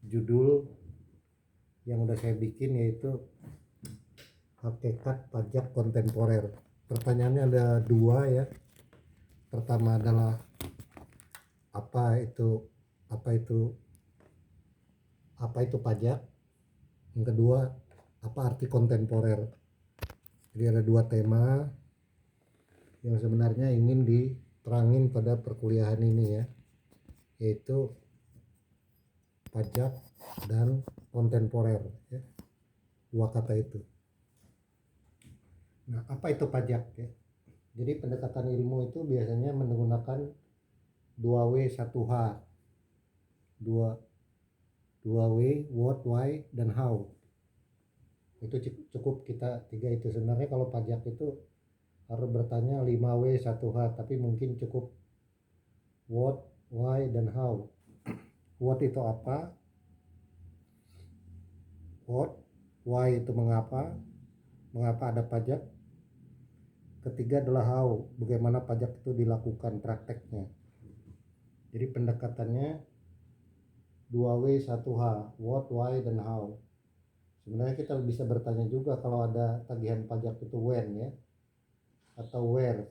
judul yang udah saya bikin, yaitu hakikat pajak kontemporer. Pertanyaannya ada dua ya. Pertama adalah apa itu pajak. Yang kedua, apa arti kontemporer. Jadi ada dua tema yang sebenarnya ingin diterangin pada perkuliahan ini ya, yaitu pajak dan kontemporer ya. Dua kata itu. Nah, apa itu pajak ya? Jadi pendekatan ilmu itu biasanya menggunakan 2W 1H. 2W, what, why, dan how. Itu cukup kita tiga itu. Sebenarnya kalau pajak itu harus bertanya 5W 1H, tapi mungkin cukup what, why, dan how. What itu apa? What, why itu mengapa ada pajak. Ketiga adalah how, bagaimana pajak itu dilakukan prakteknya. Jadi pendekatannya 2W 1H, what, why, dan how. Sebenarnya kita bisa bertanya juga kalau ada tagihan pajak itu when ya, atau where,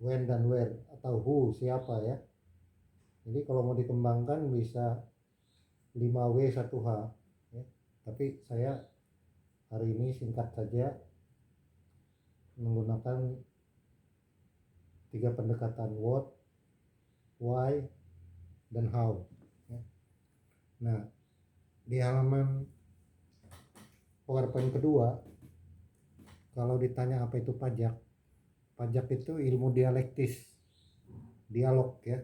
when dan where, atau who, siapa ya. Jadi kalau mau dikembangkan bisa 5W 1H ya. Tapi saya hari ini singkat saja menggunakan 3 pendekatan what, why, dan how ya. Nah, di halaman PowerPoint kedua, kalau ditanya apa itu pajak itu ilmu dialektis, dialog ya.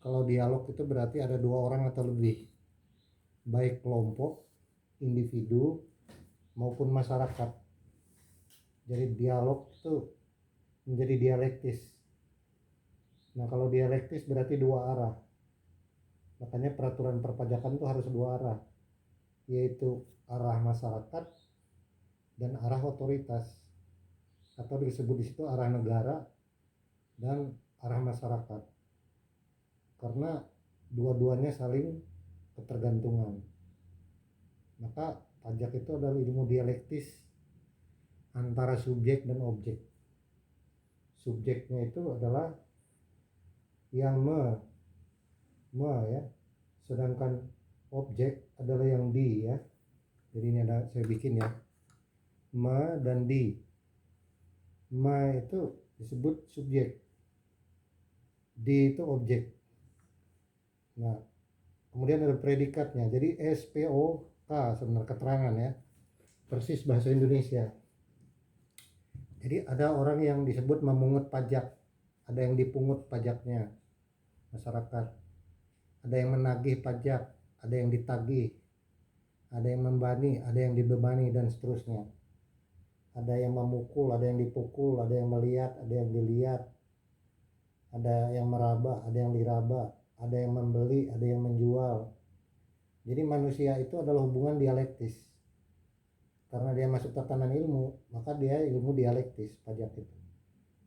Kalau dialog itu berarti ada dua orang atau lebih, baik kelompok, individu, maupun masyarakat. Jadi dialog itu menjadi dialektis. Nah, kalau dialektis berarti dua arah. Makanya peraturan perpajakan itu harus dua arah, yaitu arah masyarakat dan arah otoritas, atau disebut di situ arah negara dan arah masyarakat, karena dua-duanya saling ketergantungan. Maka pajak itu adalah ilmu dialektis antara subjek dan objek. Subjeknya itu adalah yang ya, sedangkan objek adalah yang di ya. Jadi ini ada saya bikin ya, dan di. Itu disebut subjek, di itu objek. Nah, kemudian ada predikatnya. Jadi SPOK sebenarnya keterangan ya, persis bahasa Indonesia. Jadi ada orang yang disebut memungut pajak, ada yang dipungut pajaknya, masyarakat. Ada yang menagih pajak, ada yang ditagih, ada yang membani, ada yang dibebani, dan seterusnya. Ada yang memukul, ada yang dipukul, ada yang melihat, ada yang dilihat, ada yang meraba, ada yang diraba, ada yang membeli, ada yang menjual. Jadi manusia itu adalah hubungan dialektis. Karena dia masuk tatanan ilmu, maka dia ilmu dialektis pajak itu,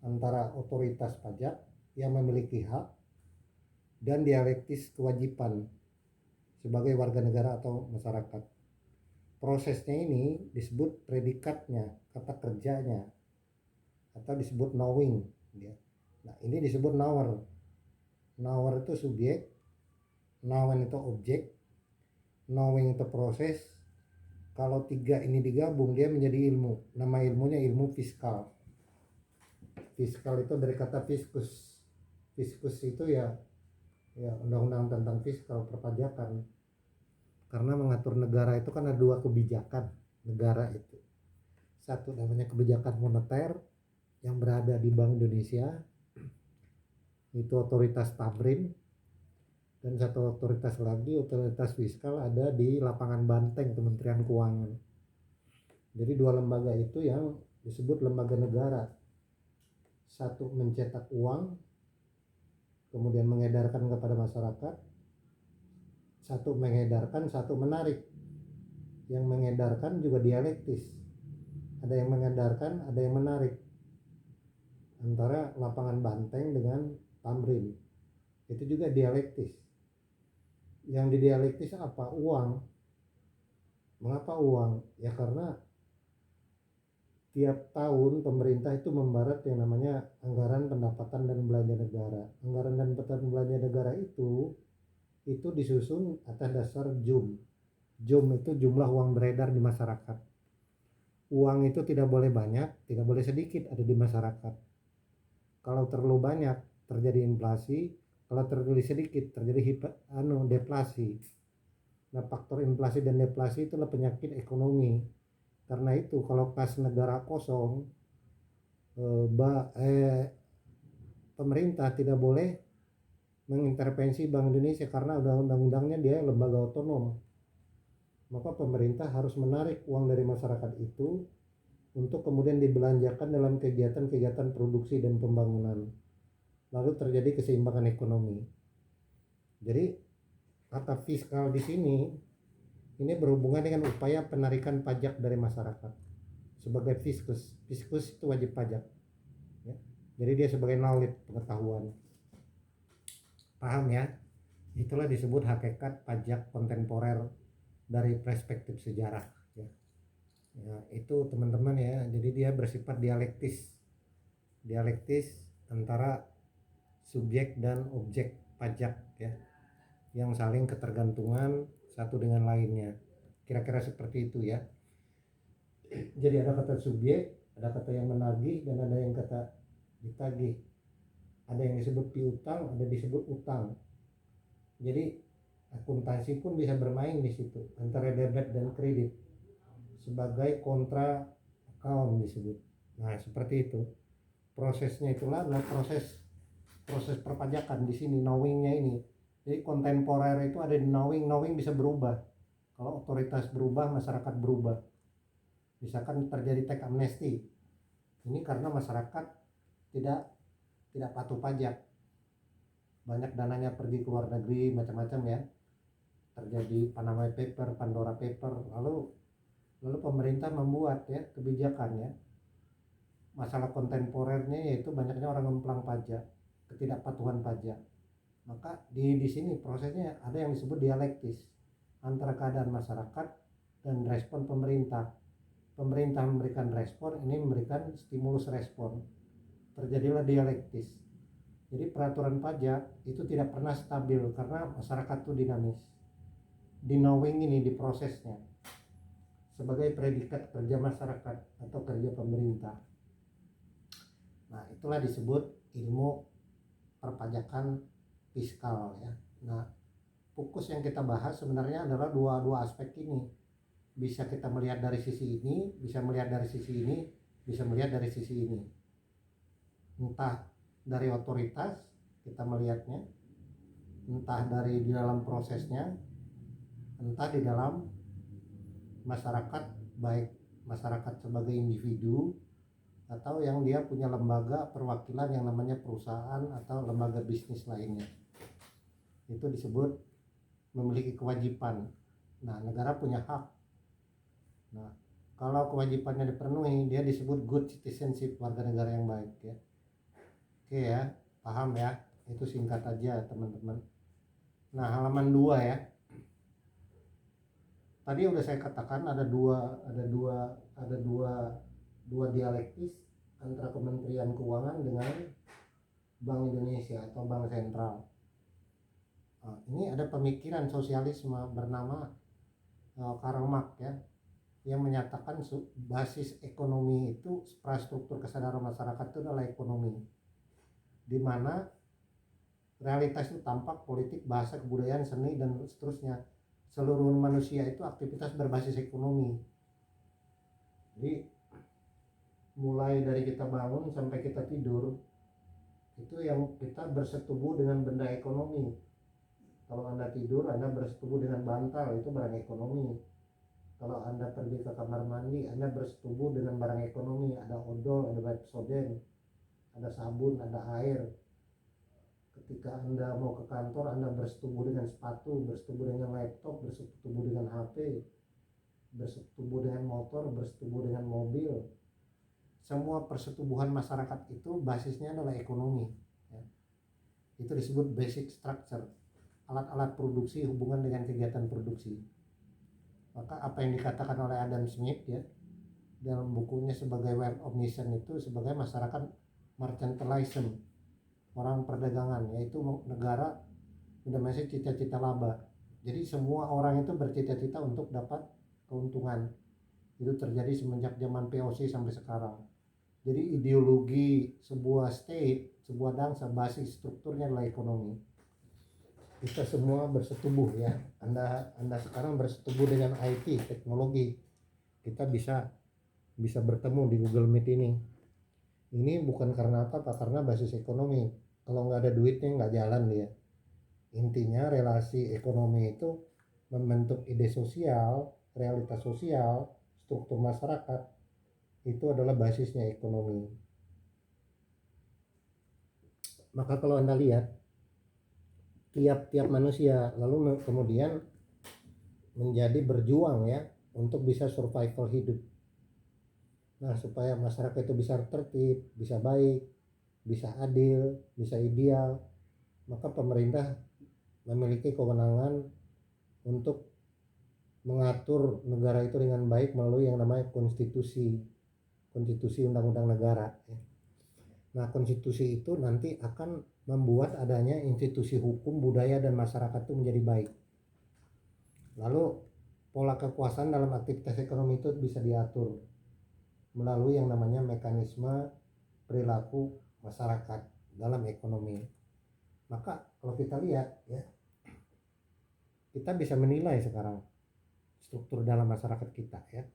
antara otoritas pajak yang memiliki hak dan dialektis kewajiban sebagai warga negara atau masyarakat. Prosesnya ini disebut predikatnya, kata kerjanya, atau disebut knowing ya. Nah, ini disebut knower. Knower itu subjek, known itu objek, knowing itu proses. Kalau tiga ini digabung dia menjadi ilmu. Nama ilmunya ilmu fiskal. Fiskal itu dari kata fiskus. Fiskus itu ya undang-undang tentang fiskal, perpajakan. Karena mengatur negara itu kan ada dua kebijakan negara itu. Satu namanya kebijakan moneter yang berada di Bank Indonesia, itu otoritas Tabrin. Dan satu otoritas lagi, otoritas fiskal, ada di lapangan Banteng, Kementerian Keuangan. Jadi dua lembaga itu yang disebut lembaga negara. Satu mencetak uang, kemudian mengedarkan kepada masyarakat. Satu mengedarkan, satu menarik. Yang mengedarkan juga dialektis. Ada yang mengedarkan, ada yang menarik. Antara lapangan Banteng dengan Tamrin. Itu juga dialektis. Yang di dialektis apa? Uang. Mengapa uang? Ya karena tiap tahun pemerintah itu membarat yang namanya anggaran pendapatan dan belanja negara. Anggaran dan pendapatan belanja negara itu disusun atas dasar JUM. JUM itu jumlah uang beredar di masyarakat. Uang itu tidak boleh banyak, tidak boleh sedikit ada di masyarakat. Kalau terlalu banyak terjadi inflasi, kalau terlalu sedikit terjadi deflasi. Nah, faktor inflasi dan deflasi itulah penyakit ekonomi. Karena itu kalau kas negara kosong, pemerintah tidak boleh mengintervensi Bank Indonesia karena undang-undangnya dia lembaga otonom. Maka pemerintah harus menarik uang dari masyarakat itu untuk kemudian dibelanjakan dalam kegiatan-kegiatan produksi dan pembangunan. Lalu terjadi keseimbangan ekonomi. Jadi kata fiskal di sini ini berhubungan dengan upaya penarikan pajak dari masyarakat sebagai fiskus. Fiskus itu wajib pajak. Ya. Jadi dia sebagai knowledge, pengetahuan. Paham ya? Itulah disebut hakikat pajak kontemporer dari perspektif sejarah. Ya. Ya, itu teman-teman ya. Jadi dia bersifat dialektis. Dialektis antara subjek dan objek pajak ya, yang saling ketergantungan satu dengan lainnya. Kira-kira seperti itu ya. Jadi ada kata subjek, ada kata yang menagih, dan ada yang kata ditagih. Ada yang disebut piutang, ada disebut utang. Jadi akuntansi pun bisa bermain di situ antara debit dan kredit sebagai kontra account disebut. Nah seperti itu. Prosesnya itulah adalah proses perpajakan di sini, knowingnya ini. Jadi kontemporer itu ada di knowing bisa berubah. Kalau otoritas berubah, masyarakat berubah. Misalkan terjadi tax amnesty, ini karena masyarakat tidak patuh pajak, banyak dananya pergi ke luar negeri macam-macam ya, terjadi Panama Paper, Pandora Paper, lalu pemerintah membuat ya kebijakan ya. Masalah kontemporernya yaitu banyaknya orang memplang pajak, ketidakpatuhan pajak. Maka di sini prosesnya ada yang disebut dialektis antara keadaan masyarakat dan respon pemerintah. Pemerintah memberikan respon, ini memberikan stimulus respon. Terjadilah dialektis. Jadi peraturan pajak itu tidak pernah stabil karena masyarakat itu dinamis. Di knowing ini, di prosesnya sebagai predikat kerja masyarakat atau kerja pemerintah. Nah, itulah disebut ilmu perpajakan fiskal ya. Nah, fokus yang kita bahas sebenarnya adalah dua aspek ini. Bisa kita melihat dari sisi ini, bisa melihat dari sisi ini, bisa melihat dari sisi ini. Entah dari otoritas kita melihatnya, entah dari di dalam prosesnya, entah di dalam masyarakat, baik masyarakat sebagai individu atau yang dia punya lembaga perwakilan yang namanya perusahaan atau lembaga bisnis lainnya. Itu disebut memiliki kewajiban. Nah, negara punya hak. Nah, kalau kewajibannya dipenuhi, dia disebut good citizenship, warga negara yang baik ya. Oke ya, paham ya? Itu singkat aja teman-teman. Nah, halaman 2 ya. Tadi udah saya katakan ada dua dialektis antara Kementerian Keuangan dengan Bank Indonesia atau Bank Sentral. Nah, ini ada pemikiran sosialisme bernama Karl Marx ya, yang menyatakan basis ekonomi itu, infrastruktur kesadaran masyarakat itu adalah ekonomi, di mana realitas itu tampak, politik, bahasa, kebudayaan, seni, dan seterusnya. Seluruh manusia itu aktivitas berbasis ekonomi. Jadi mulai dari kita bangun sampai kita tidur, itu yang kita bersetubuh dengan benda ekonomi. Kalau Anda tidur, Anda bersetubuh dengan bantal, itu barang ekonomi. Kalau Anda pergi ke kamar mandi, Anda bersetubuh dengan barang ekonomi. Ada odol, ada Pepsodent, ada sabun, ada air. Ketika Anda mau ke kantor, Anda bersetubuh dengan sepatu, bersetubuh dengan laptop, bersetubuh dengan HP, bersetubuh dengan motor, bersetubuh dengan mobil. Semua persetubuhan masyarakat itu basisnya adalah ekonomi ya. Itu disebut basic structure. alat-alat produksi hubungan dengan kegiatan produksi. Maka apa yang dikatakan oleh Adam Smith ya dalam bukunya sebagai Web of Nation itu sebagai masyarakat mercantilism, orang perdagangan, yaitu negara Indonesia cita-cita laba. Jadi semua orang itu bercita-cita untuk dapat keuntungan. Itu terjadi semenjak zaman POC sampai sekarang. Jadi ideologi sebuah state, sebuah bangsa, basis strukturnya adalah ekonomi. Kita semua bersetubuh ya. Anda sekarang bersetubuh dengan IT, teknologi. Kita bisa bertemu di Google Meet ini. Ini bukan karena apa, Pak, karena basis ekonomi. Kalau nggak ada duitnya nggak jalan dia. Intinya relasi ekonomi itu membentuk ide sosial, realitas sosial, struktur masyarakat. Itu adalah basisnya ekonomi. Maka kalau Anda lihat tiap-tiap manusia lalu kemudian menjadi berjuang ya untuk bisa survival hidup. Nah, supaya masyarakat itu bisa tertib, bisa baik, bisa adil, bisa ideal, maka pemerintah memiliki kewenangan untuk mengatur negara itu dengan baik melalui yang namanya konstitusi undang-undang negara. Nah, konstitusi itu nanti akan membuat adanya institusi hukum, budaya, dan masyarakat itu menjadi baik. Lalu pola kekuasaan dalam aktivitas ekonomi itu bisa diatur melalui yang namanya mekanisme perilaku masyarakat dalam ekonomi. Maka kalau kita lihat ya, kita bisa menilai sekarang struktur dalam masyarakat kita ya,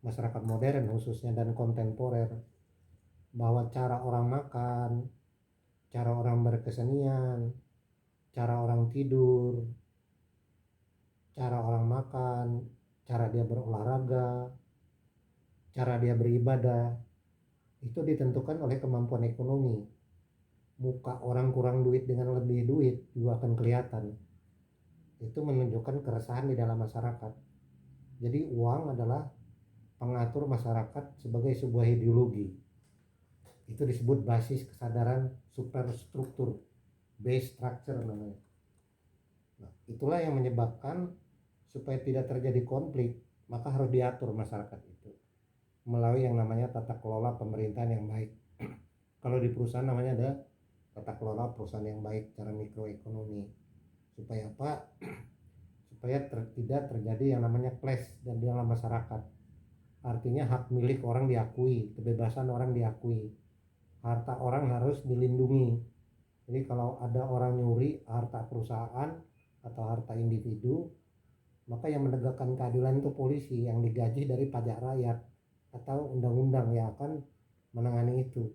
masyarakat modern khususnya dan kontemporer, bahwa cara orang makan, cara orang berkesenian, cara orang tidur, cara orang makan, cara dia berolahraga, cara dia beribadah, itu ditentukan oleh kemampuan ekonomi. Muka orang kurang duit dengan lebih duit juga akan kelihatan. Itu menunjukkan keresahan di dalam masyarakat. Jadi uang adalah pengatur masyarakat sebagai sebuah ideologi. Itu disebut basis kesadaran superstruktur, base structure namanya. Nah, itulah yang menyebabkan supaya tidak terjadi konflik, maka harus diatur masyarakat itu melalui yang namanya tata kelola pemerintahan yang baik. Kalau di perusahaan namanya ada tata kelola perusahaan yang baik, cara mikroekonomi. Supaya apa? Supaya tidak terjadi yang namanya clash dan dalam masyarakat. Artinya hak milik orang diakui, kebebasan orang diakui, harta orang harus dilindungi. Jadi kalau ada orang nyuri harta perusahaan atau harta individu, maka yang menegakkan keadilan itu polisi yang digaji dari pajak rakyat atau undang-undang yang akan menangani itu.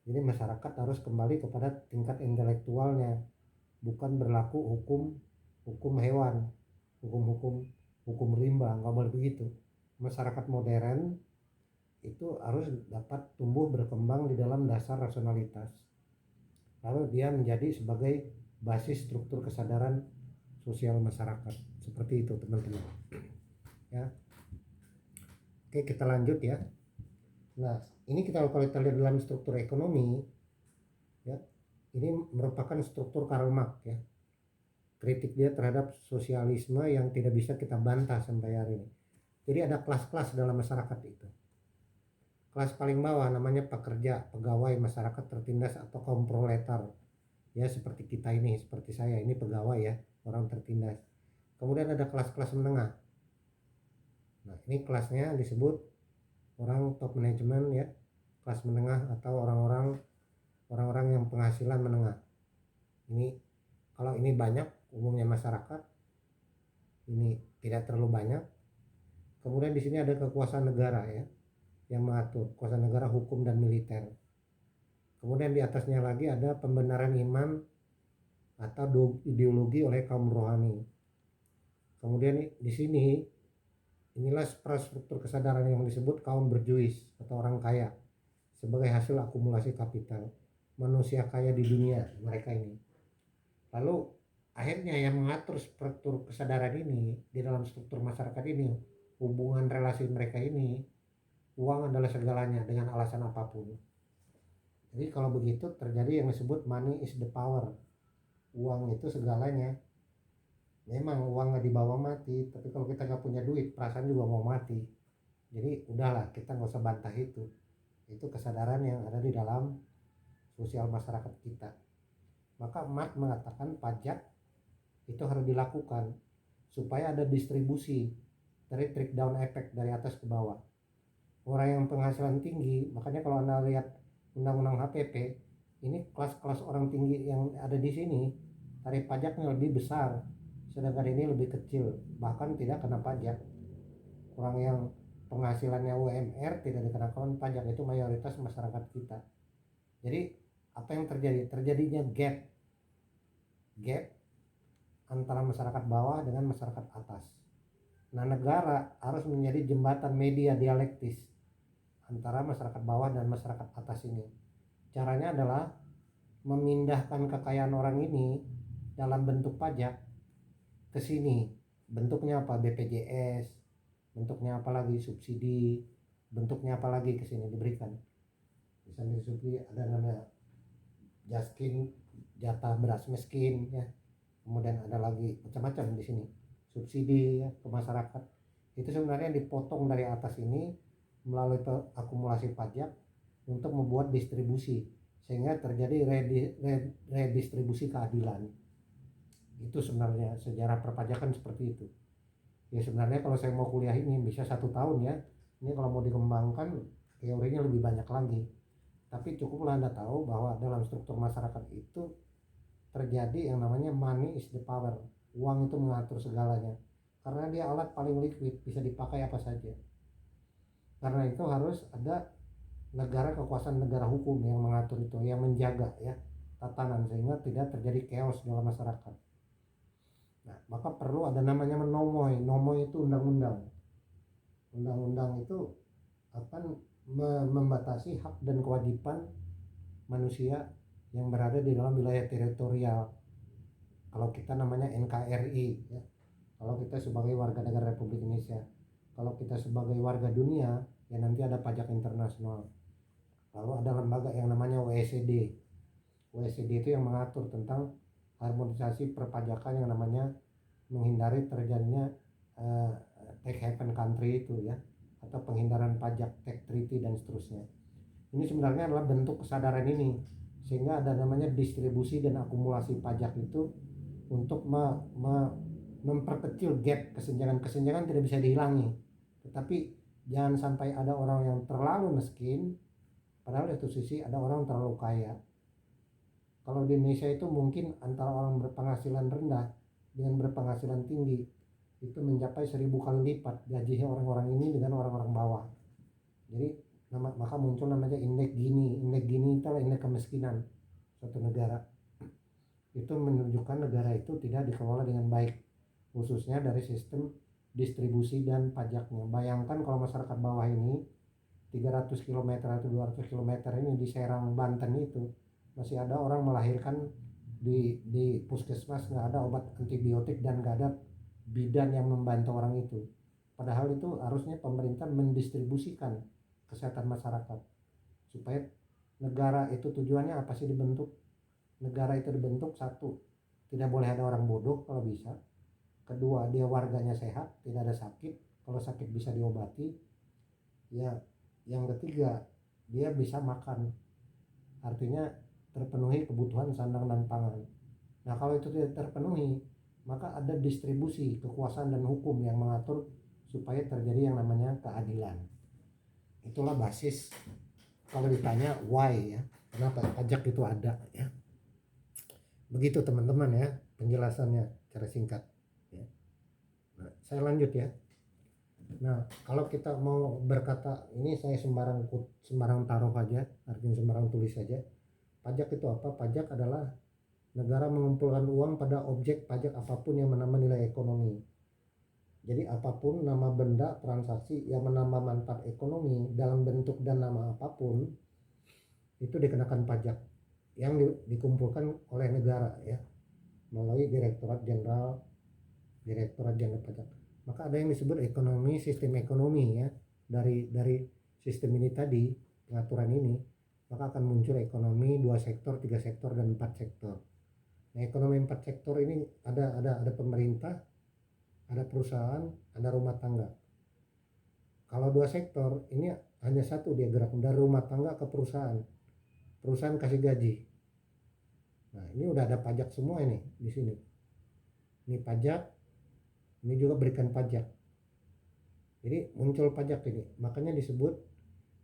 Jadi masyarakat harus kembali kepada tingkat intelektualnya, bukan berlaku hukum hewan, hukum rimba, nggak boleh begitu. Masyarakat modern itu harus dapat tumbuh berkembang di dalam dasar rasionalitas. Lalu dia menjadi sebagai basis struktur kesadaran sosial masyarakat. Seperti itu teman-teman. Ya. Oke, kita lanjut ya. Nah, ini kalau kita lihat dalam struktur ekonomi ya, ini merupakan struktur Karl Marx ya. Kritik dia terhadap sosialisme yang tidak bisa kita bantah sampai hari ini. Jadi ada kelas-kelas dalam masyarakat itu. Kelas paling bawah namanya pekerja, pegawai, masyarakat tertindas atau kaum proletar. Ya, seperti kita ini, seperti saya ini pegawai ya, orang tertindas. Kemudian ada kelas-kelas menengah. Nah, ini kelasnya disebut orang top management ya, kelas menengah atau orang-orang yang penghasilan menengah. Ini kalau ini banyak umumnya masyarakat, ini tidak terlalu banyak. Kemudian di sini ada kekuasaan negara ya, yang mengatur kekuasaan negara, hukum dan militer. Kemudian di atasnya lagi ada pembenaran iman atau ideologi oleh kaum rohani. Kemudian di sini inilah struktur kesadaran yang disebut kaum berjuis atau orang kaya sebagai hasil akumulasi kapital. Manusia kaya di dunia mereka ini. Lalu akhirnya yang mengatur struktur kesadaran ini di dalam struktur masyarakat ini, hubungan relasi mereka ini, uang adalah segalanya dengan alasan apapun. Jadi kalau begitu terjadi yang disebut money is the power. Uang itu segalanya. memang uang nggak dibawa mati, tapi kalau kita nggak punya duit, perasaan juga mau mati. Jadi udahlah, kita nggak usah bantah itu. Itu kesadaran yang ada di dalam sosial masyarakat kita. Maka Marx mengatakan pajak itu harus dilakukan supaya ada distribusi dari trickle down effect dari atas ke bawah. Orang yang penghasilan tinggi, makanya kalau Anda lihat undang-undang HPP, ini kelas-kelas orang tinggi yang ada di sini, tarif pajaknya lebih besar, sedangkan ini lebih kecil, bahkan tidak kena pajak. Orang yang penghasilannya UMR tidak dikenakan pajak, itu mayoritas masyarakat kita. Jadi apa yang terjadi? Terjadinya gap antara masyarakat bawah dengan masyarakat atas. Nah, negara harus menjadi jembatan media dialektis antara masyarakat bawah dan masyarakat atas ini. Caranya adalah memindahkan kekayaan orang ini dalam bentuk pajak ke sini. Bentuknya apa? BPJS, bentuknya apa lagi? Subsidi, bentuknya apa lagi ke sini diberikan. Misalnya subsidi ada namanya Jaskin, jatah beras miskin ya. Kemudian ada lagi macam-macam di sini. Subsidi ya, ke masyarakat. Itu sebenarnya dipotong dari atas ini melalui akumulasi pajak untuk membuat distribusi sehingga terjadi redistribusi keadilan. Itu sebenarnya sejarah perpajakan seperti itu. Ya sebenarnya kalau saya mau kuliah ini bisa 1 tahun ya. Ini kalau mau dikembangkan teorinya lebih banyak lagi. Tapi cukuplah Anda tahu bahwa dalam struktur masyarakat itu terjadi yang namanya money is the power. Uang itu mengatur segalanya. Karena dia alat paling liquid, bisa dipakai apa saja. Karena itu harus ada negara, kekuasaan negara hukum yang mengatur itu, yang menjaga ya tatanan sehingga tidak terjadi chaos dalam masyarakat. Nah, maka perlu ada namanya nomoi. Nomoi itu undang-undang. Undang-undang itu akan membatasi hak dan kewajiban manusia yang berada di dalam wilayah teritorial. Kalau kita namanya NKRI ya. Kalau kita sebagai warga negara Republik Indonesia. Kalau kita sebagai warga dunia, ya nanti ada pajak internasional. Lalu ada lembaga yang namanya OECD. OECD itu yang mengatur tentang harmonisasi perpajakan yang namanya menghindari terjadinya tax haven country itu ya, atau penghindaran pajak, tax treaty dan seterusnya. Ini sebenarnya adalah bentuk kesadaran ini, sehingga ada namanya distribusi dan akumulasi pajak itu untuk memperkecil gap kesenjangan tidak bisa dihilangi, tetapi jangan sampai ada orang yang terlalu miskin padahal di satu sisi ada orang terlalu kaya. Kalau di Indonesia itu mungkin antara orang berpenghasilan rendah dengan berpenghasilan tinggi itu mencapai 1000 kali lipat gajinya orang-orang ini dengan orang-orang bawah. Jadi maka muncul namanya indeks Gini. Indeks Gini itu adalah indeks kemiskinan suatu negara. Itu menunjukkan negara itu tidak dikelola dengan baik, khususnya dari sistem distribusi dan pajaknya. Bayangkan kalau masyarakat bawah ini 300 km atau 200 km ini di Serang, Banten itu masih ada orang melahirkan di puskesmas, nggak ada obat antibiotik dan nggak ada bidan yang membantu orang itu. Padahal itu harusnya pemerintah mendistribusikan kesehatan masyarakat supaya negara itu tujuannya apa sih dibentuk? Negara itu dibentuk satu, tidak boleh ada orang bodoh kalau bisa. Kedua, dia warganya sehat, tidak ada sakit. Kalau sakit bisa diobati. Ya, yang ketiga, dia bisa makan. Artinya terpenuhi kebutuhan sandang dan pangan. Nah, kalau itu tidak terpenuhi, maka ada distribusi kekuasaan dan hukum yang mengatur supaya terjadi yang namanya keadilan. Itulah basis kalau ditanya why ya, kenapa pajak itu ada ya. Begitu teman-teman ya penjelasannya secara singkat ya. Nah, saya lanjut ya. Nah, kalau kita mau berkata ini saya sembarang taruh aja, artinya sembarang tulis saja. Pajak itu apa? Pajak adalah negara mengumpulkan uang pada objek pajak apapun yang menambah nilai ekonomi. Jadi apapun nama benda transaksi yang menambah manfaat ekonomi dalam bentuk dan nama apapun itu dikenakan pajak yang dikumpulkan oleh negara ya melalui Direktorat Jenderal Pajak. Maka ada yang disebut ekonomi, sistem ekonomi ya. Dari sistem ini tadi, pengaturan ini, maka akan muncul ekonomi 2 sektor, 3 sektor dan 4 sektor. Nah, ekonomi 4 sektor ini ada pemerintah, ada perusahaan, ada rumah tangga. Kalau 2 sektor ini hanya satu dia gerak dari rumah tangga ke perusahaan. Perusahaan kasih gaji. Nah, ini udah ada pajak semua ini di sini. Ini pajak, ini juga berikan pajak. Jadi muncul pajak ini. Makanya disebut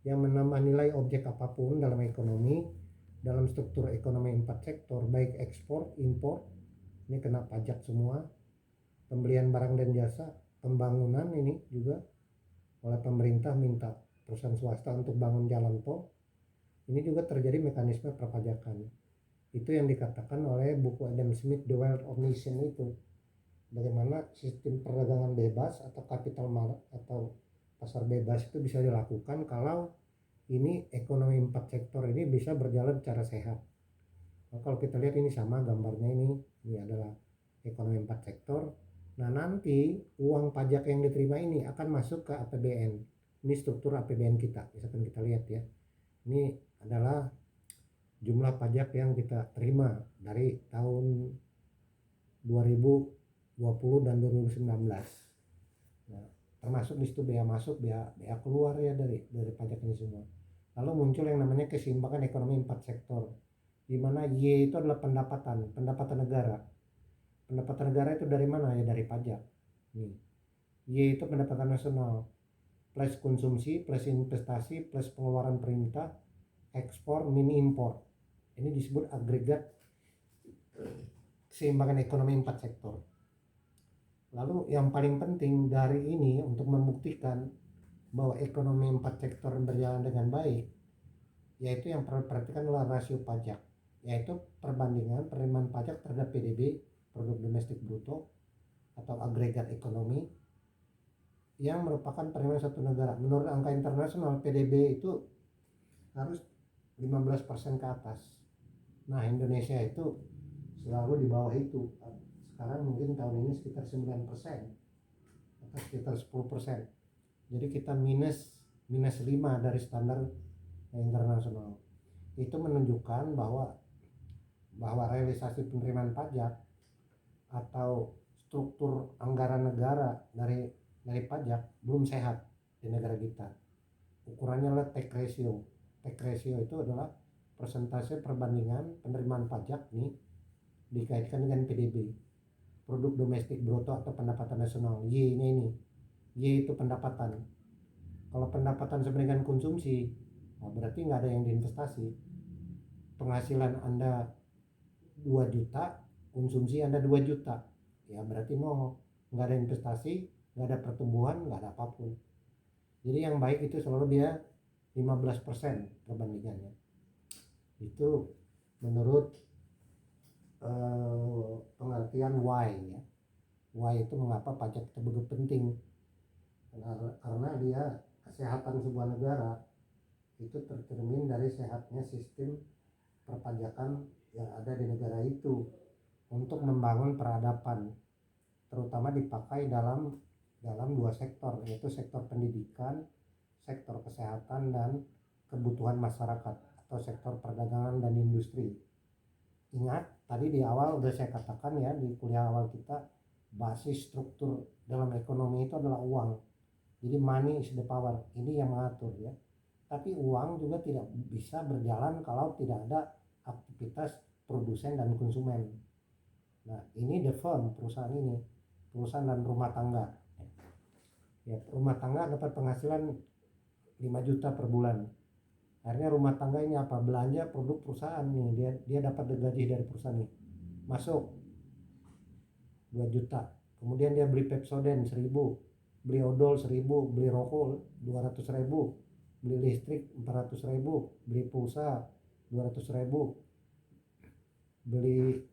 yang menambah nilai objek apapun dalam ekonomi, dalam struktur ekonomi 4 sektor, baik ekspor, impor, ini kena pajak semua. Pembelian barang dan jasa, pembangunan ini juga oleh pemerintah minta perusahaan swasta untuk bangun jalan tol, ini juga terjadi mekanisme perpajakan. Itu yang dikatakan oleh buku Adam Smith, The Wealth of Nation itu. Bagaimana sistem perdagangan bebas atau capital market atau pasar bebas itu bisa dilakukan kalau ini ekonomi 4 sektor ini bisa berjalan secara sehat. Nah, kalau kita lihat ini sama gambarnya ini adalah ekonomi 4 sektor. Nah, nanti uang pajak yang diterima ini akan masuk ke APBN. Ini struktur APBN kita. Misalkan kita lihat ya. Ini adalah jumlah pajak yang kita terima dari tahun 2020 dan 2019. Nah, termasuk di situ bea masuk, bea keluar ya dari pajak ini semua. Lalu muncul yang namanya keseimbangan ekonomi 4 sektor, di mana Y itu adalah pendapatan negara. Pendapatan negara itu dari mana ya? Dari pajak. Nih. Y itu pendapatan nasional, plus konsumsi, plus investasi, plus pengeluaran perintah, ekspor, mini impor. Ini disebut agregat keseimbangan ekonomi 4 sektor. Lalu yang paling penting dari ini untuk membuktikan bahwa ekonomi 4 sektor berjalan dengan baik, yaitu yang perlu diperhatikan adalah rasio pajak, yaitu perbandingan penerimaan pajak terhadap PDB, produk domestik bruto, atau agregat ekonomi, yang merupakan penerimaan satu negara. Menurut angka internasional, PDB itu harus 15% ke atas. Nah, Indonesia itu selalu di bawah itu. Sekarang mungkin tahun ini sekitar 9% atau sekitar 10%. Jadi kita minus 5 dari standar internasional. Itu menunjukkan bahwa realisasi penerimaan pajak atau struktur anggaran negara dari pajak belum sehat di negara kita. Ukurannya adalah tax ratio. Tax ratio itu adalah persentase perbandingan penerimaan pajak nih dikaitkan dengan PDB, produk domestik bruto atau pendapatan nasional. Y-nya ini, Y itu pendapatan. Kalau pendapatan sama dengan konsumsi, nah berarti nggak ada yang diinvestasi. Penghasilan Anda 2 juta, konsumsi Anda 2 juta, ya berarti nol. Nggak ada investasi, nggak ada pertumbuhan, nggak ada apapun. Jadi yang baik itu selalu dia 15% perbandingannya. Itu menurut pengertian why ya. Why itu mengapa pajak itu begitu penting, karena dia kesehatan sebuah negara itu tercermin dari sehatnya sistem perpajakan yang ada di negara itu untuk membangun peradaban, terutama dipakai dalam 2 sektor, yaitu sektor pendidikan, sektor kesehatan, dan kebutuhan masyarakat atau sektor perdagangan dan industri. Ingat tadi di awal udah saya katakan ya, di kuliah awal kita, basis struktur dalam ekonomi itu adalah uang. Jadi money is the power, ini yang mengatur ya. Tapi uang juga tidak bisa berjalan kalau tidak ada aktivitas produsen dan konsumen. Nah, ini the firm, perusahaan ini, perusahaan dan rumah tangga. Ya, rumah tangga dapat penghasilan 5 juta per bulan. Akhirnya rumah tangga ini apa? Belanja produk perusahaan nih, dia dapat gaji dari perusahaan nih. Masuk 2 juta. Kemudian dia beli Pepsodent 1000, beli odol 1000, beli rokok 200.000, beli listrik 400.000, beli pulsa 200.000, beli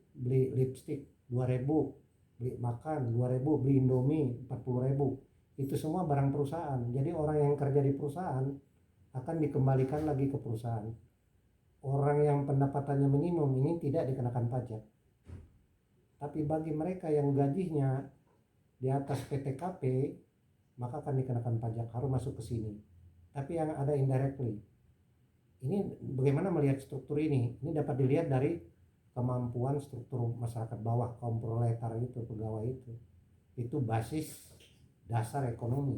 lipstick 2000, beli makan 2000, beli Indomie 40.000. Itu semua barang perusahaan. Jadi orang yang kerja di perusahaan akan dikembalikan lagi ke perusahaan. Orang yang pendapatannya minimum ini tidak dikenakan pajak. Tapi bagi mereka yang gajinya di atas PTKP, maka akan dikenakan pajak, harus masuk ke sini. Tapi yang ada indirectly. Ini bagaimana melihat struktur ini? Ini dapat dilihat dari kemampuan struktur masyarakat bawah, kaum proletar itu, pegawai itu basis dasar ekonomi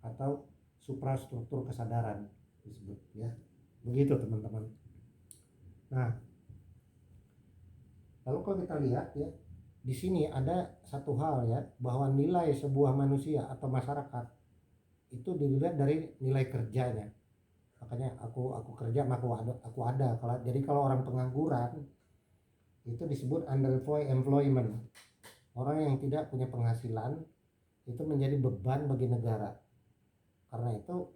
atau suprastruktur kesadaran disebut ya. Begitu teman-teman. Nah, lalu kalau kita lihat ya, di sini ada satu hal ya, bahwa nilai sebuah manusia atau masyarakat itu dilihat dari nilai kerjanya. Makanya aku kerja maka aku ada. Kalau orang pengangguran itu disebut underemployed employment. Orang yang tidak punya penghasilan itu menjadi beban bagi negara. Karena itu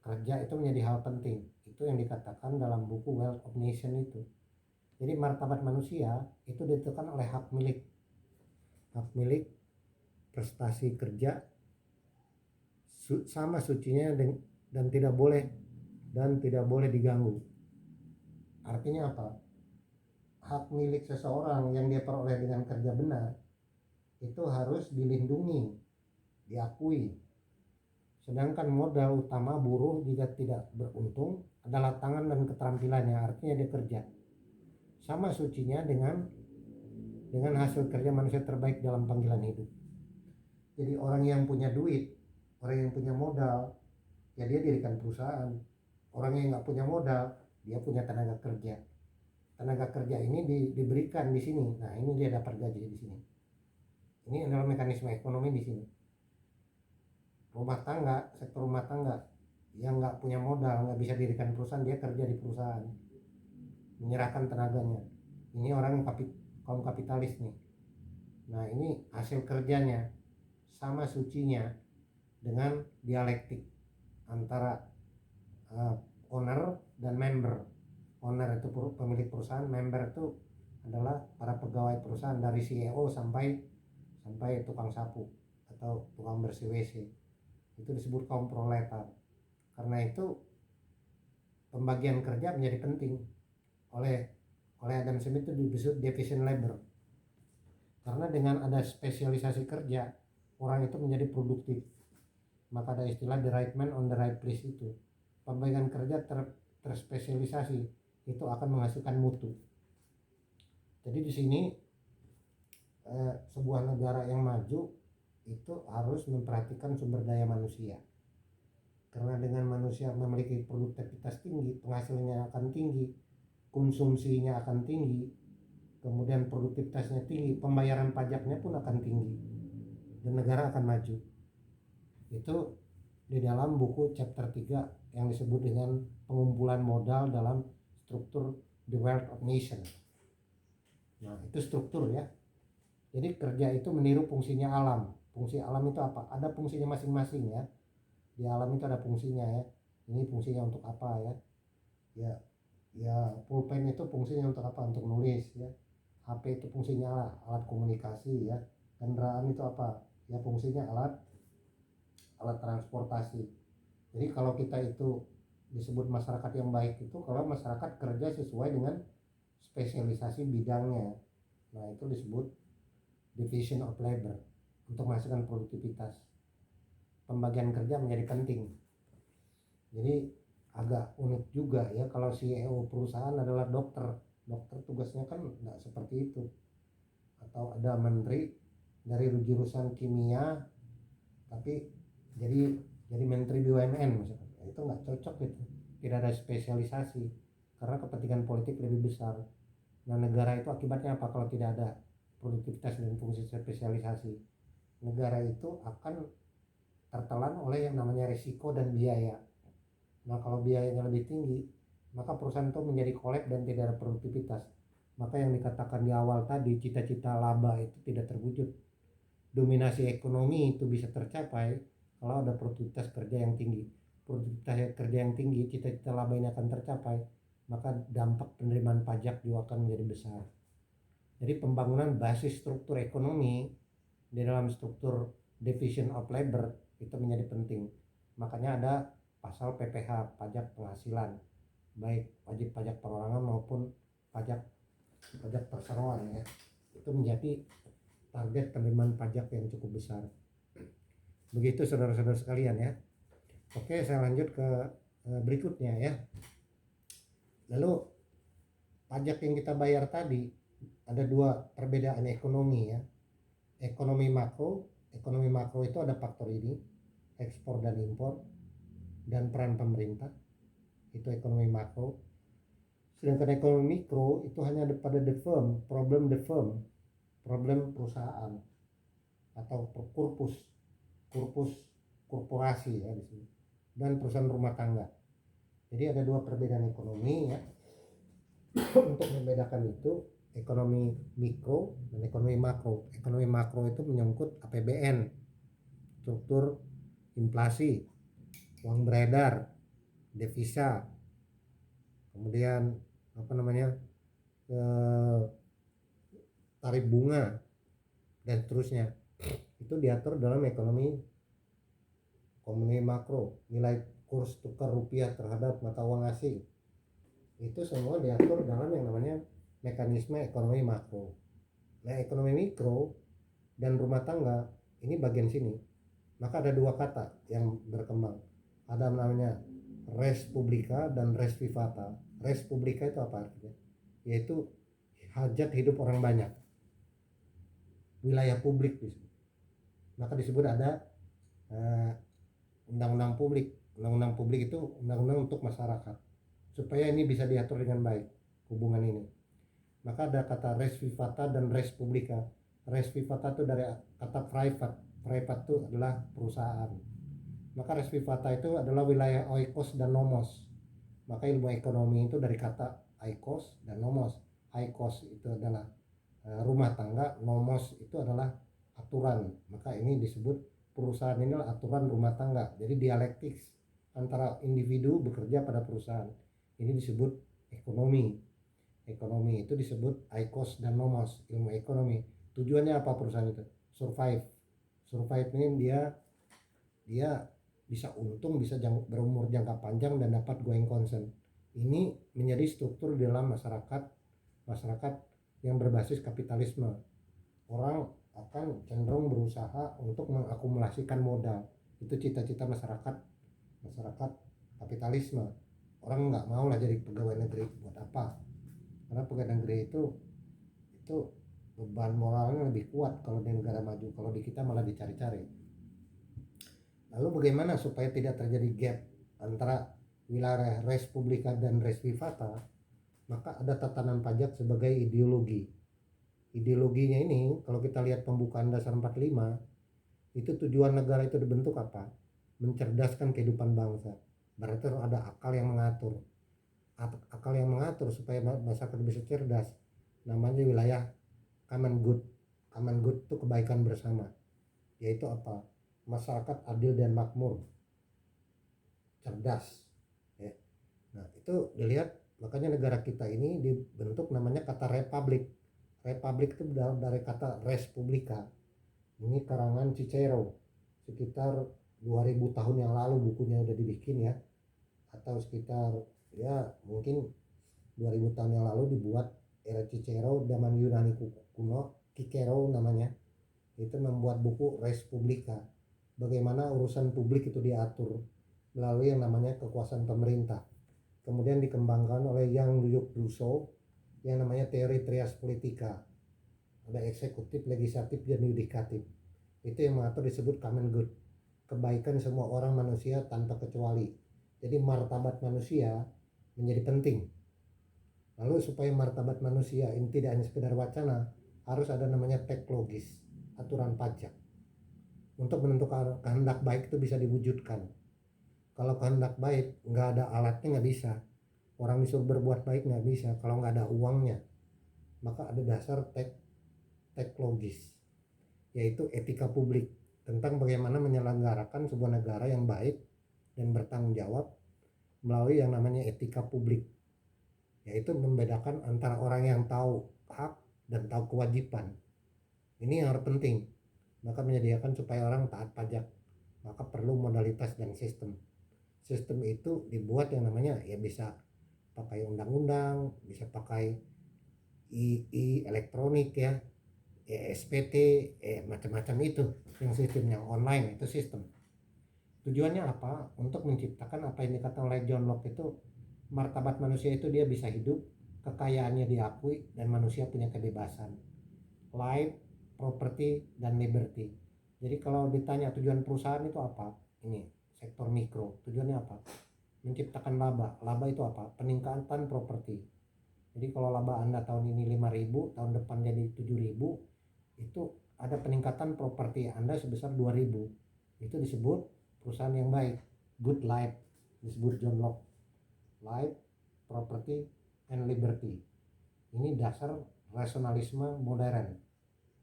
kerja itu menjadi hal penting. Itu yang dikatakan dalam buku Wealth of Nation itu. Jadi martabat manusia itu ditentukan oleh hak milik, prestasi kerja sama sucinya dan tidak boleh diganggu. Artinya apa? Hak milik seseorang yang dia peroleh dengan kerja benar itu harus dilindungi, diakui. Sedangkan modal utama buruh jika tidak beruntung adalah tangan dan keterampilannya, artinya dia kerja. Sama sucinya dengan hasil kerja manusia terbaik dalam panggilan hidup. Jadi orang yang punya duit, orang yang punya modal, ya dia dirikan perusahaan. Orang yang nggak punya modal, dia punya tenaga kerja. Tenaga kerja ini diberikan di sini. Nah, ini dia dapat gaji di sini. Ini adalah mekanisme ekonomi di sini. Sektor rumah tangga yang nggak punya modal, nggak bisa dirikan perusahaan, dia kerja di perusahaan, menyerahkan tenaganya. Ini orang kaum kapitalis nih. Nah, ini hasil kerjanya sama sucinya dengan dialektik antara owner dan member. Owner itu pemilik perusahaan, member itu adalah para pegawai perusahaan dari CEO sampai tukang sapu atau tukang bersih WC. Itu disebut kaum proletar. Karena itu pembagian kerja menjadi penting. Oleh Adam Smith itu disebut division labor. Karena dengan ada spesialisasi kerja, orang itu menjadi produktif. Maka ada istilah the right man on the right place itu. Pembagian kerja terspesialisasi itu akan menghasilkan mutu. Jadi di sini sebuah negara yang maju itu harus memperhatikan sumber daya manusia. Karena dengan manusia memiliki produktivitas tinggi, penghasilannya akan tinggi, konsumsinya akan tinggi, kemudian produktivitasnya tinggi, pembayaran pajaknya pun akan tinggi, dan negara akan maju. Itu di dalam buku chapter 3 yang disebut dengan pengumpulan modal dalam struktur The Wealth of Nation. Nah, itu struktur ya. Jadi kerja itu meniru fungsinya alam. Fungsi alam itu apa? Ada fungsinya masing-masing ya. Di alam itu ada fungsinya ya. Ini fungsinya untuk apa ya? Ya pulpen itu fungsinya untuk apa? Untuk nulis ya. HP itu fungsinya alat komunikasi ya. Kendaraan itu apa? Ya fungsinya alat transportasi. Jadi kalau kita itu disebut masyarakat yang baik itu kalau masyarakat kerja sesuai dengan spesialisasi bidangnya. Nah, itu disebut division of labor untuk menghasilkan produktivitas. Pembagian kerja menjadi penting. Jadi agak unik juga ya kalau CEO perusahaan adalah dokter tugasnya kan nggak seperti itu. Atau ada menteri dari jurusan kimia tapi jadi menteri BUMN misalkan. Itu nggak cocok gitu. Tidak ada spesialisasi karena kepentingan politik lebih besar. Nah, negara itu akibatnya apa kalau tidak ada produktivitas dan fungsi spesialisasi? Negara itu akan tertelan oleh yang namanya risiko dan biaya. Nah, kalau biayanya lebih tinggi, maka perusahaan itu menjadi kolab dan tidak ada produktivitas. Maka yang dikatakan di awal tadi, cita-cita laba itu tidak terwujud. Dominasi ekonomi itu bisa tercapai kalau ada produktivitas kerja yang tinggi. Produktivitas kerja yang tinggi, cita-cita laba ini akan tercapai, maka dampak penerimaan pajak juga akan menjadi besar. Jadi pembangunan basis struktur ekonomi di dalam struktur division of labor itu menjadi penting. Makanya ada pasal PPH, pajak penghasilan, baik wajib pajak perorangan maupun pajak perseroan ya. Itu menjadi target penerimaan pajak yang cukup besar. Begitu saudara-saudara sekalian ya. Oke, saya lanjut ke berikutnya ya. Lalu pajak yang kita bayar tadi ada dua perbedaan ekonomi ya. Ekonomi makro itu ada faktor ini, ekspor dan impor, dan peran pemerintah, itu ekonomi makro. Sedangkan ekonomi mikro itu hanya pada the firm, problem perusahaan atau kurpus korporasi ya di sini, dan perusahaan rumah tangga. Jadi ada dua perbedaan ekonomi ya. Untuk membedakan itu ekonomi mikro dan ekonomi makro. Ekonomi makro itu menyangkut APBN, struktur inflasi, uang beredar, devisa, kemudian tarif bunga dan seterusnya. Itu diatur dalam ekonomi makro. Nilai kurs tukar rupiah terhadap mata uang asing, itu semua diatur dalam yang namanya mekanisme ekonomi makro. Nah, ekonomi mikro dan rumah tangga ini bagian sini. Maka ada dua kata yang berkembang. Ada namanya res publica dan res privata. Res publica itu apa artinya? Yaitu hajat hidup orang banyak, wilayah publik disebut. Maka disebut ada undang-undang publik. Undang-undang publik itu undang-undang untuk masyarakat, supaya ini bisa diatur dengan baik hubungan ini. Maka ada kata res privata dan res publica. Res privata itu dari kata private itu adalah perusahaan. Maka res privata itu adalah wilayah oikos dan nomos. Maka ilmu ekonomi itu dari kata oikos dan nomos. Oikos itu adalah rumah tangga, nomos itu adalah aturan. Maka ini disebut perusahaan ini adalah aturan rumah tangga. Jadi dialektik antara individu bekerja pada perusahaan. Ini disebut ekonomi. Ekonomi itu disebut oikos dan nomos, ilmu ekonomi. Tujuannya apa perusahaan itu? Survive ini dia bisa untung, bisa berumur jangka panjang dan dapat going concern. Ini menjadi struktur di dalam masyarakat yang berbasis kapitalisme. Orang akan cenderung berusaha untuk mengakumulasikan modal. Itu cita-cita masyarakat kapitalisme. Orang nggak mau lah jadi pegawai negeri. Buat apa? Karena pegawai negeri itu beban moralnya lebih kuat kalau di negara maju. Kalau di kita malah dicari-cari. Lalu bagaimana supaya tidak terjadi gap antara wilayah res publica dan res privata? Maka ada tatanan pajak sebagai ideologi. Ideologinya ini kalau kita lihat pembukaan dasar 45, itu tujuan negara itu dibentuk apa? Mencerdaskan kehidupan bangsa. Berarti ada akal yang mengatur supaya masyarakat bisa cerdas. Namanya wilayah common good itu kebaikan bersama, yaitu apa? Masyarakat adil dan makmur, cerdas ya. Nah itu dilihat, makanya negara kita ini dibentuk namanya kata republik itu dari kata res publica. Ini karangan Cicero sekitar 2000 tahun yang lalu, bukunya udah dibikin ya, atau sekitar ya mungkin 2000 tahun yang lalu dibuat. Era Cicero zaman Yunani kuno, Cicero namanya, itu membuat buku Res Publica, bagaimana urusan publik itu diatur melalui yang namanya kekuasaan pemerintah. Kemudian dikembangkan oleh Jean-Luc Rousseau yang namanya teori trias politica. Ada eksekutif, legislatif, dan yudikatif. Itu yang mengatur disebut common good, kebaikan semua orang manusia tanpa kecuali. Jadi martabat manusia menjadi penting. Lalu supaya martabat manusia ini tidak hanya sekedar wacana, harus ada namanya teks logis, aturan pajak. Untuk menentukan kehendak baik itu bisa diwujudkan. Kalau kehendak baik nggak ada alatnya nggak bisa. Orang disuruh berbuat baik nggak bisa kalau nggak ada uangnya. Maka ada dasar teks logis, yaitu etika publik tentang bagaimana menyelenggarakan sebuah negara yang baik dan bertanggung jawab melalui yang namanya etika publik, yaitu membedakan antara orang yang tahu hak dan tahu kewajiban. Ini yang harus penting. Maka menyediakan supaya orang taat pajak, maka perlu modalitas dan sistem. Sistem itu dibuat yang namanya ya bisa pakai undang-undang, bisa pakai elektronik ya, SPT, macam-macam itu. Yang sistem yang online itu sistem. Tujuannya apa? Untuk menciptakan apa yang dikatakan oleh John Locke itu, martabat manusia itu dia bisa hidup, kekayaannya diakui, dan manusia punya kebebasan. Life, property, dan liberty. Jadi kalau ditanya tujuan perusahaan itu apa? Ini sektor mikro, tujuannya apa? Menciptakan laba. Laba itu apa? Peningkatan properti. Jadi kalau laba Anda tahun ini 5.000, tahun depan jadi 7.000, itu ada peningkatan properti Anda sebesar 2.000. Itu disebut perusahaan yang baik. Good life, disebut John Locke. Life, property, and liberty. Ini dasar rasionalisme modern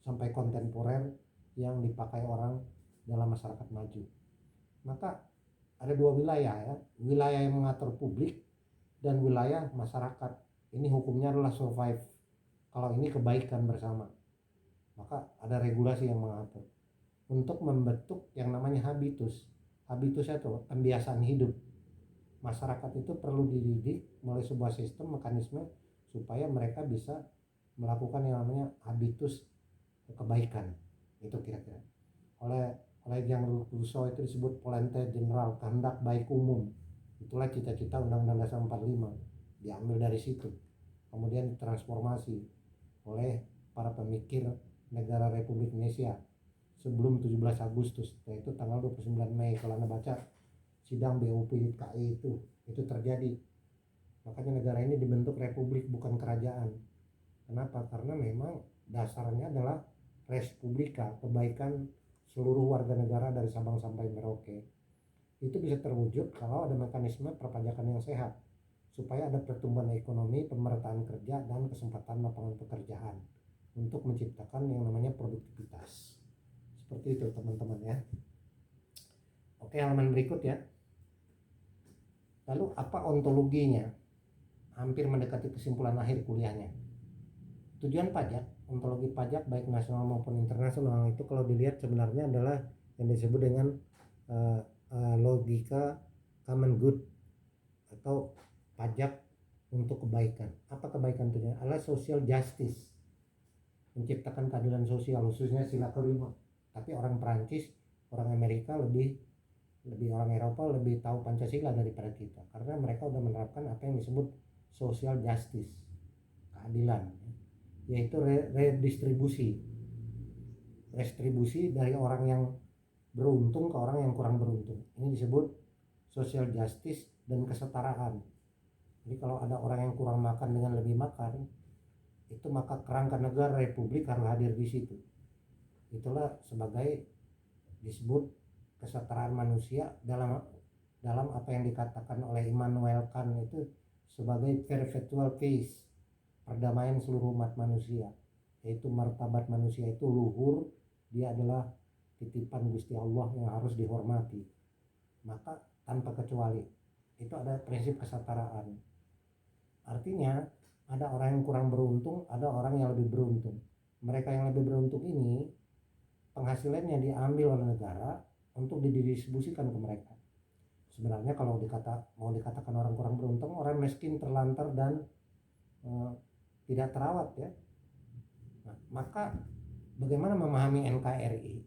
sampai kontemporer yang dipakai orang dalam masyarakat maju. Maka ada dua wilayah ya, wilayah yang mengatur publik dan wilayah masyarakat. Ini hukumnya adalah survive. Kalau ini kebaikan bersama, maka ada regulasi yang mengatur untuk membentuk yang namanya habitus. Habitus itu pembiasaan hidup. Masyarakat itu perlu dididik melalui sebuah sistem mekanisme supaya mereka bisa melakukan yang namanya habitus kebaikan. Itu kira-kira oleh Jean Rousseau itu disebut volonté générale, kehendak baik umum. Itulah cita-cita Undang-Undang Dasar 45, diambil dari situ, kemudian ditransformasi oleh para pemikir negara Republik Indonesia sebelum 17 Agustus, yaitu tanggal 29 Mei. Kalau Anda baca sidang BUPKI itu terjadi. Makanya negara ini dibentuk republik, bukan kerajaan. Kenapa? Karena memang dasarnya adalah res publica, kebaikan seluruh warga negara dari Sabang sampai Merauke. Itu bisa terwujud kalau ada mekanisme perpajakan yang sehat, supaya ada pertumbuhan ekonomi, pemerataan kerja, dan kesempatan lapangan pekerjaan untuk menciptakan yang namanya produktivitas. Seperti itu teman-teman ya. Oke, halaman berikut ya. Lalu apa ontologinya? Hampir mendekati kesimpulan akhir kuliahnya. Tujuan pajak, ontologi pajak baik nasional maupun internasional itu kalau dilihat sebenarnya adalah yang disebut dengan logika common good atau pajak untuk kebaikan. Apa kebaikan itu? Adalah social justice, menciptakan keadilan sosial, khususnya sila kelima. Tapi orang Perancis, orang Amerika lebih orang Eropa lebih tahu Pancasila daripada kita, karena mereka udah menerapkan apa yang disebut social justice, keadilan, yaitu redistribusi dari orang yang beruntung ke orang yang kurang beruntung. Ini disebut social justice dan kesetaraan. Jadi kalau ada orang yang kurang makan dengan lebih makan, itu maka kerangka negara republik harus hadir di situ. Itulah sebagai disebut kesetaraan manusia dalam apa yang dikatakan oleh Immanuel Kant itu sebagai perpetual peace, perdamaian seluruh umat manusia, yaitu martabat manusia itu luhur, dia adalah titipan Gusti Allah yang harus dihormati, maka tanpa kecuali. Itu ada prinsip kesetaraan. Artinya ada orang yang kurang beruntung, ada orang yang lebih beruntung. Mereka yang lebih beruntung ini penghasilannya diambil oleh negara untuk didistribusikan ke mereka. Sebenarnya kalau mau dikatakan orang kurang beruntung, orang miskin, terlantar, dan tidak terawat ya. Nah, maka bagaimana memahami NKRI?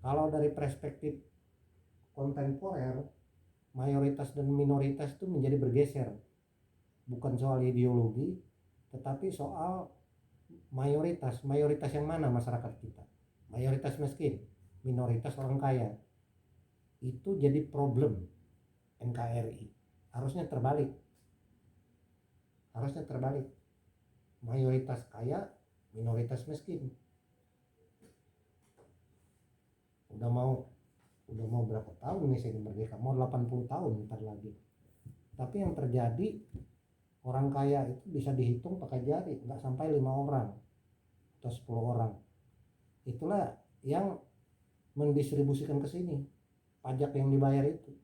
Kalau dari perspektif kontemporer, mayoritas dan minoritas itu menjadi bergeser. Bukan soal ideologi, tetapi soal mayoritas yang mana masyarakat kita? Mayoritas miskin, minoritas orang kaya. Itu jadi problem NKRI. Harusnya terbalik. Mayoritas kaya, minoritas miskin. Udah mau berapa tahun nih saya merdeka? Mau 80 tahun ntar lagi. Tapi yang terjadi, orang kaya itu bisa dihitung pakai jari, nggak sampai 5 orang atau 10 orang. Itulah yang mendistribusikan ke sini pajak yang dibayar itu.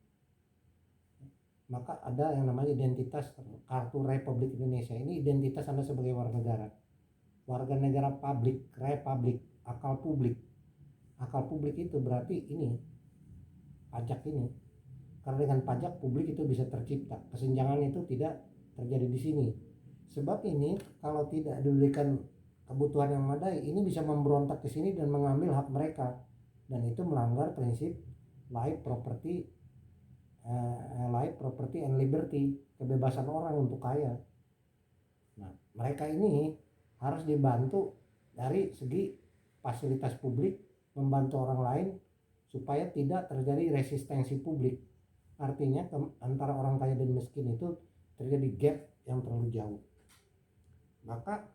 Maka ada yang namanya identitas kartu Republik Indonesia. Ini identitas Anda sebagai warga negara publik, republik, akal publik. Akal publik itu berarti ini pajak ini. Karena dengan pajak publik itu bisa tercipta. Kesenjangan itu tidak terjadi di sini. Sebab ini kalau tidak diberikan kebutuhan yang memadai, ini bisa memberontak ke sini dan mengambil hak mereka. Dan itu melanggar prinsip life, property and liberty, kebebasan orang untuk kaya. mereka ini harus dibantu dari segi fasilitas publik, membantu orang lain supaya tidak terjadi resistensi publik. Artinya antara orang kaya dan miskin itu terjadi gap yang terlalu jauh. Maka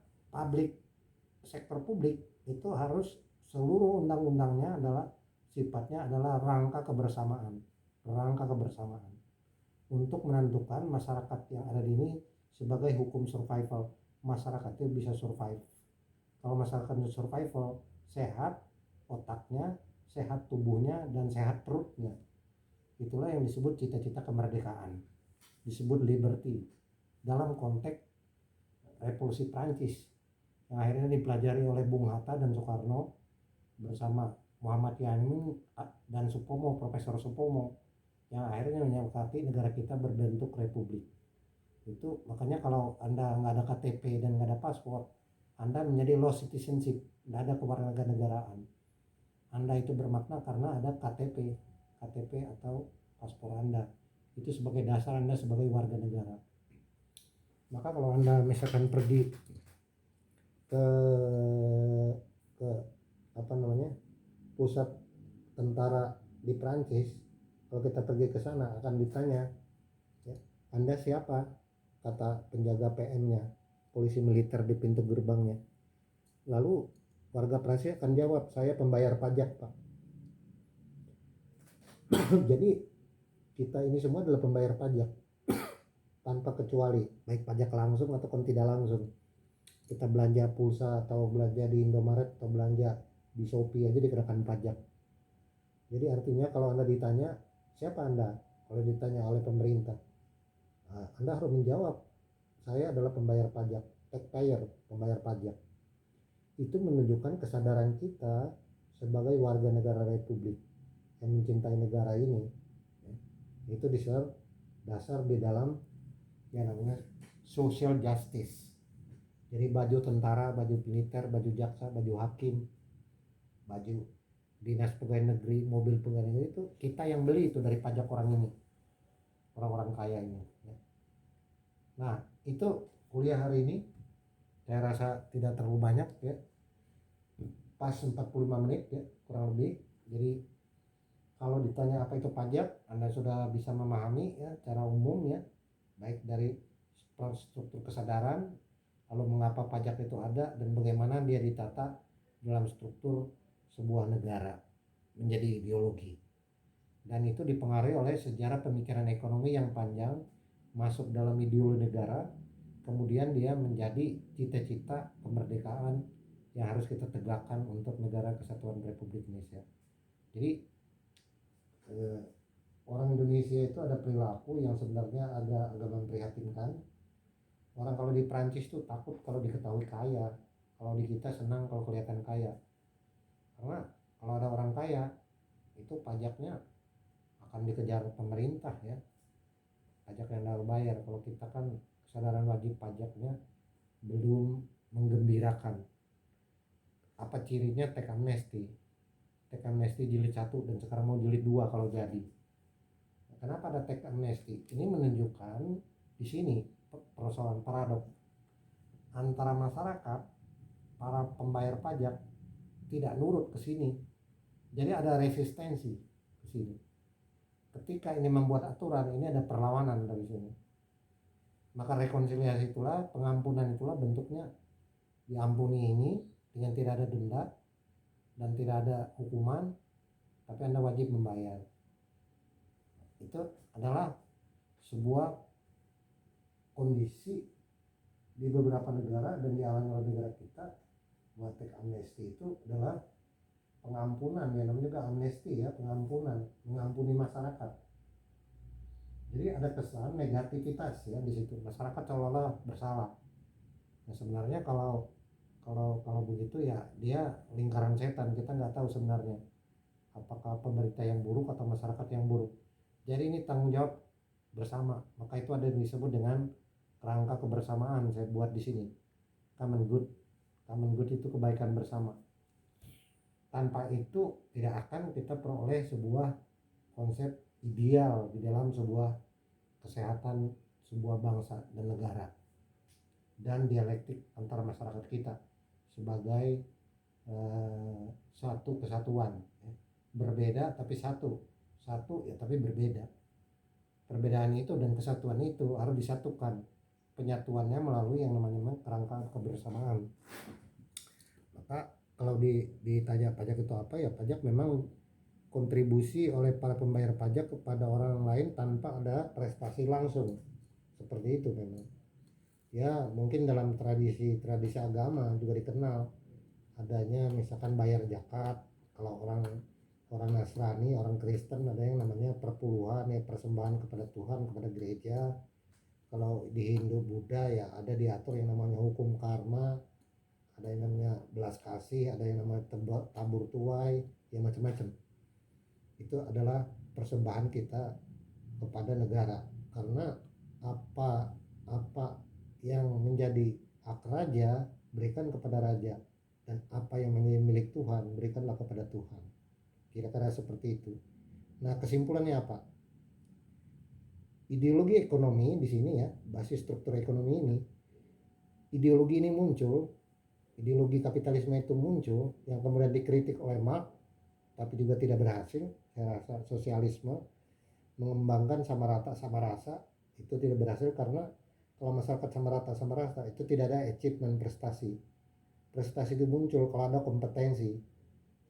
sektor publik itu harus seluruh undang-undangnya adalah sifatnya adalah rangka kebersamaan untuk menentukan masyarakat yang ada di ini sebagai hukum survival. Masyarakat itu bisa survive. Kalau masyarakat itu survival, sehat otaknya, sehat tubuhnya, dan sehat perutnya. Itulah yang disebut cita-cita kemerdekaan, disebut liberty dalam konteks revolusi Prancis yang akhirnya dipelajari oleh Bung Hatta dan Soekarno bersama Muhammad Yamin dan Supomo, Profesor Supomo, yang akhirnya menyepakati negara kita berbentuk republik. Itu makanya kalau Anda nggak ada KTP dan nggak ada paspor, Anda menjadi lost citizenship, nggak ada kewarganegaraan. Anda itu bermakna karena ada KTP atau paspor Anda. Itu sebagai dasar Anda sebagai warga negara. Maka kalau Anda misalkan pergi ke pusat tentara di Prancis, kalau kita pergi ke sana akan ditanya, ya, Anda siapa? Kata penjaga PM-nya, polisi militer di pintu gerbangnya. Lalu warga Prancis akan jawab, saya pembayar pajak, Pak. Jadi kita ini semua adalah pembayar pajak tanpa kecuali, baik pajak langsung ataupun tidak langsung. Kita belanja pulsa atau belanja di Indomaret atau belanja di Shopee aja dikenakan pajak. Jadi artinya kalau Anda ditanya siapa Anda, kalau ditanya oleh pemerintah, Anda harus menjawab, saya adalah pembayar pajak, taxpayer, pembayar pajak. Itu menunjukkan kesadaran kita sebagai warga negara republik yang mencintai negara ini. Itu dasar di dalam yang namanya social justice. Jadi baju tentara, baju militer, baju jaksa, baju hakim, baju dinas pegawai negeri, mobil pegawai negeri itu kita yang beli itu dari pajak orang ini, orang-orang kaya ini. Nah itu kuliah hari ini saya rasa tidak terlalu banyak ya, pas 45 menit ya kurang lebih. Jadi kalau ditanya apa itu pajak, Anda sudah bisa memahami ya secara umum ya, baik dari struktur kesadaran, lalu mengapa pajak itu ada dan bagaimana dia ditata dalam struktur sebuah negara menjadi ideologi. Dan itu dipengaruhi oleh sejarah pemikiran ekonomi yang panjang, masuk dalam ideologi negara, kemudian dia menjadi cita-cita kemerdekaan yang harus kita tegakkan untuk negara kesatuan Republik Indonesia. Jadi orang Indonesia itu ada perilaku yang sebenarnya agak memprihatinkan. Orang kalau di Prancis tuh takut kalau diketahui kaya, kalau di kita senang kalau kelihatan kaya. Karena kalau ada orang kaya itu pajaknya akan dikejar pemerintah ya, pajak yang harus bayar. Kalau kita kan kesadaran wajib pajaknya belum menggembirakan. Apa cirinya teks amnesti? Teks amnesti jilid 1 dan sekarang mau jilid 2 kalau jadi. Kenapa ada teks amnesti? Ini menunjukkan di sini persoalan paradok antara masyarakat, para pembayar pajak tidak nurut ke sini. Jadi ada resistensi ke sini. Ketika ini membuat aturan, ini ada perlawanan dari sini. Maka rekonsiliasi itulah, pengampunan itulah bentuknya, diampuni ini dengan tidak ada denda dan tidak ada hukuman, tapi Anda wajib membayar. Itu adalah sebuah kondisi di beberapa negara dan dialami oleh negara kita. Buat teks amnesti itu adalah pengampunan, ya namanya juga amnesti ya, pengampunan, mengampuni masyarakat. Jadi ada kesan negativitas ya di situ, masyarakat seolah-olah bersalah. Nah sebenarnya kalau begitu ya dia lingkaran setan, kita nggak tahu sebenarnya apakah pemerintah yang buruk atau masyarakat yang buruk. Jadi ini tanggung jawab bersama, maka itu ada yang disebut dengan kerangka kebersamaan. Saya buat di sini common good itu kebaikan bersama. Tanpa itu tidak akan kita peroleh sebuah konsep ideal di dalam sebuah kesehatan sebuah bangsa dan negara. dan dialektik antara masyarakat kita sebagai suatu kesatuan, ya. Berbeda tapi satu ya tapi berbeda. Perbedaan itu dan kesatuan itu harus disatukan, penyatuannya melalui yang namanya kerangka kebersamaan. Maka kalau ditanya pajak itu apa, ya pajak memang kontribusi oleh para pembayar pajak kepada orang lain tanpa ada prestasi langsung, seperti itu memang. Ya mungkin dalam tradisi agama juga dikenal adanya misalkan bayar zakat. Kalau orang Nasrani, orang Kristen ada yang namanya perpuluhan, ya persembahan kepada Tuhan, kepada gereja. Kalau di Hindu Buddha ya ada diatur yang namanya hukum karma, ada yang namanya belas kasih, ada yang namanya tabur tuai, ya macam-macam. Itu adalah persembahan kita kepada negara, karena apa yang menjadi hak raja berikan kepada raja, dan apa yang menjadi milik Tuhan berikanlah kepada Tuhan. Kira-kira seperti itu. Nah, kesimpulannya apa? Ideologi ekonomi di sini ya, basis struktur ekonomi ini, ideologi ini muncul, ideologi kapitalisme itu muncul yang kemudian dikritik oleh Marx, tapi juga tidak berhasil. Saya rasa sosialisme mengembangkan sama rata sama rasa itu tidak berhasil, karena kalau masyarakat sama rata itu tidak ada achievement, prestasi itu muncul kalau ada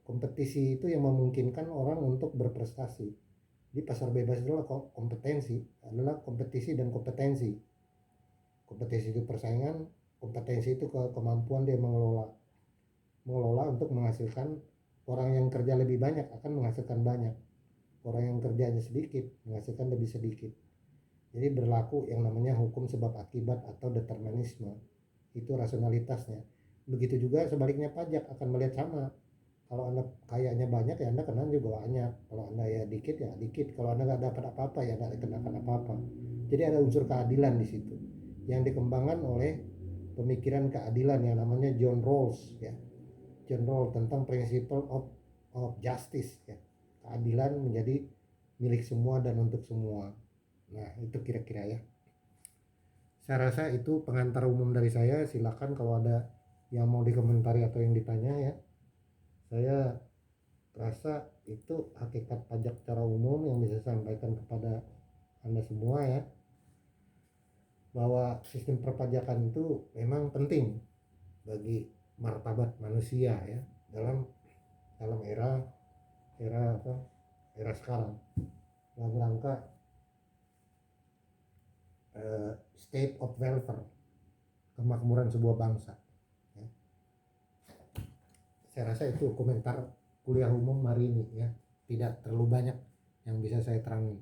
kompetisi itu yang memungkinkan orang untuk berprestasi. Di pasar bebas itu adalah kompetisi dan kompetensi. Kompetisi itu persaingan, kompetensi itu kemampuan dia mengelola untuk menghasilkan. Orang yang kerja lebih banyak akan menghasilkan banyak, orang yang kerjanya sedikit menghasilkan lebih sedikit. Jadi berlaku yang namanya hukum sebab akibat atau determinisme, itu rasionalitasnya. Begitu juga sebaliknya pajak akan melihat sama. Kalau Anda kayaknya banyak ya Anda kena juga banyak, kalau Anda ya dikit ya dikit, kalau Anda nggak dapat apa-apa ya nggak dikenakan apa-apa. Jadi ada unsur keadilan di situ yang dikembangkan oleh pemikiran keadilan yang namanya John Rawls ya. John Rawls tentang principle of justice ya. Keadilan menjadi milik semua dan untuk semua. Nah itu kira-kira ya. Saya rasa itu pengantar umum dari saya. Silakan kalau ada yang mau dikomentari atau yang ditanya ya. Saya rasa itu hakikat pajak secara umum yang bisa saya sampaikan kepada Anda semua ya, bahwa sistem perpajakan itu memang penting bagi martabat manusia ya dalam era sekarang, dalam rangka state of welfare, kemakmuran sebuah bangsa ya. Saya rasa itu komentar kuliah umum hari ini ya, tidak terlalu banyak yang bisa saya terangin.